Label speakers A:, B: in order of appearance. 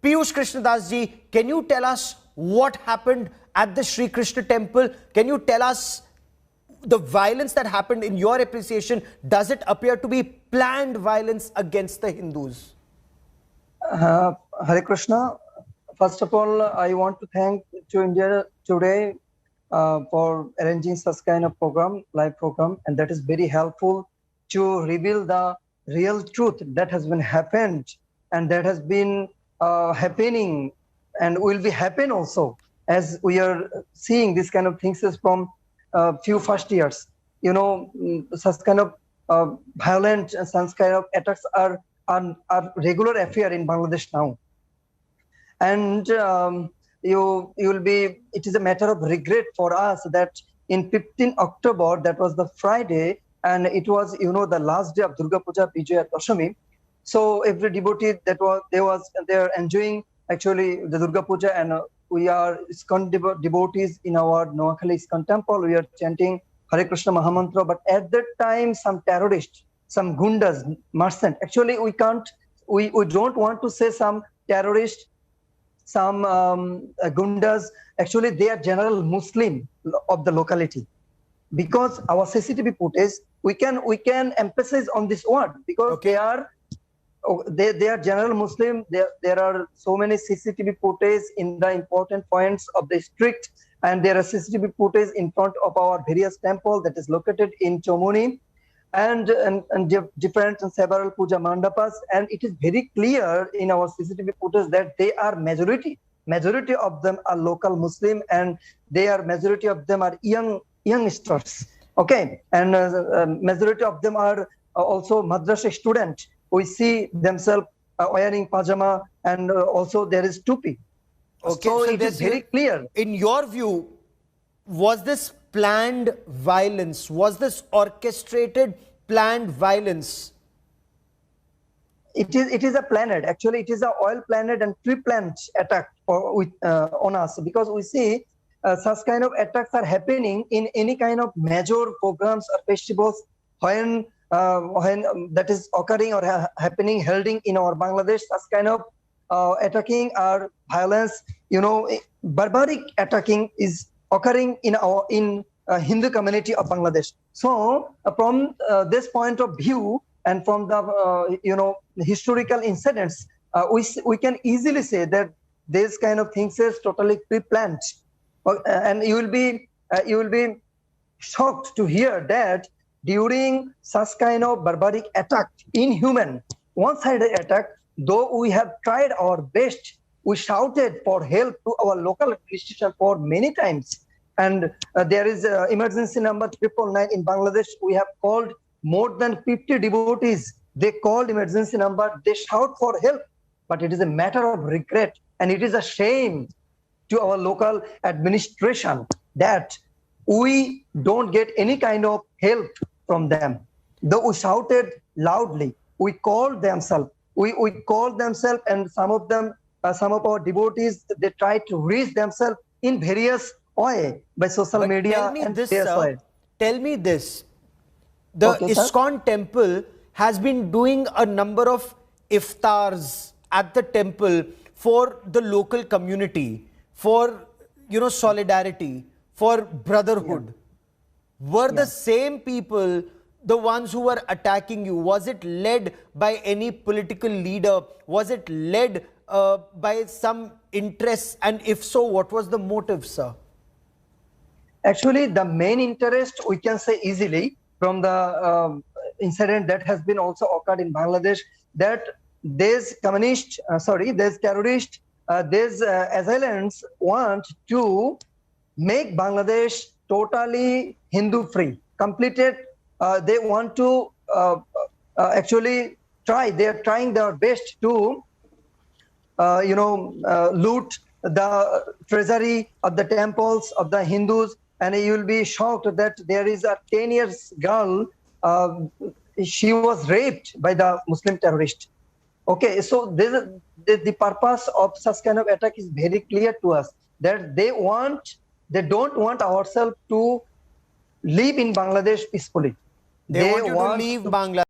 A: Piyush Krishnadas ji, can you tell us what happened at the Sri Krishna temple? Can you tell us the violence that happened in your appreciation? Does it appear to be planned violence against the Hindus?
B: Hare Krishna. First of all, I want to thank to India Today for arranging such kind of program, live program, and that is very helpful to reveal the real truth that has been happened and that has been happening and will be happen also, as we are seeing this kind of things is from few first years. You know, such kind of violent and such kind of attacks are regular affair in Bangladesh now. And you will be, it is a matter of regret for us that in 15 October, that was the Friday, and it was, you know, the last day of Durga Puja, Vijaya Dashami. So every devotee they're enjoying actually the Durga Puja, and we are ISKCON devotees in our Noakhali ISKCON temple. We are chanting Hare Krishna Mahamantra, but at that time some terrorists, some gundas, merchant. Actually, we don't want to say some terrorists, some gundas. Actually, they are general Muslim of the locality. Because our CCTV footage, we can emphasize on this word because
A: Okay.
B: they are general Muslim. There are so many CCTV footage in the important points of the street, and there are CCTV footage in front of our various temple that is located in Chomoni, and different and several puja mandapas, and it is very clear in our CCTV footage that they are majority of them are local Muslim, and majority of them are youngsters. Okay, and majority of them are also madrasa student. We see themselves wearing pajama, and also there is tupi.
A: Okay,
B: So it is very clear.
A: In your view, was this planned violence? Was this orchestrated, planned violence?
B: It is a planet. Actually, it is a oil planet and pre-planned attack on us, because we see such kind of attacks are happening in any kind of major programs or festivals when that is occurring or happening, holding in our Bangladesh. Such kind of attacking or violence, you know, barbaric attacking is occurring in our Hindu community of Bangladesh. So from this point of view, and from the you know, historical incidents, we can easily say that this kind of things is totally pre-planned. And you will be shocked to hear that during such kind of barbaric attack, inhuman, one-sided attack, though we have tried our best, we shouted for help to our local administration for many times. And there is emergency number 999 in Bangladesh. We have called more than 50 devotees. They called emergency number, they shout for help, but it is a matter of regret, and it is a shame to our local administration that we don't get any kind of help from them. Though we shouted loudly, we called themselves, and some of them, some of our devotees, they tried to reach themselves in various way by social media.
A: Tell me
B: and
A: this,
B: various
A: sir.
B: way.
A: Tell me this. The
B: Okay, sir.
A: ISKCON temple has been doing a number of iftars at the temple for the local community, for, you know, solidarity, for brotherhood. Were the same people the ones who were attacking you? Was it led by any political leader? Was it led by some interests? And if so, what was the motive, sir?
B: Actually, the main interest, we can say easily from the incident that has been also occurred in Bangladesh, that these terrorists, these assailants want to make Bangladesh totally Hindu free, completed. They want to actually try. They are trying their best to loot the treasury of the temples of the Hindus. And you will be shocked that there is a 10 years girl, she was raped by the Muslim terrorist. Okay, so the purpose of such kind of attack is very clear to us, that they don't want ourselves to live in Bangladesh peacefully.
A: They want you to leave Bangladesh.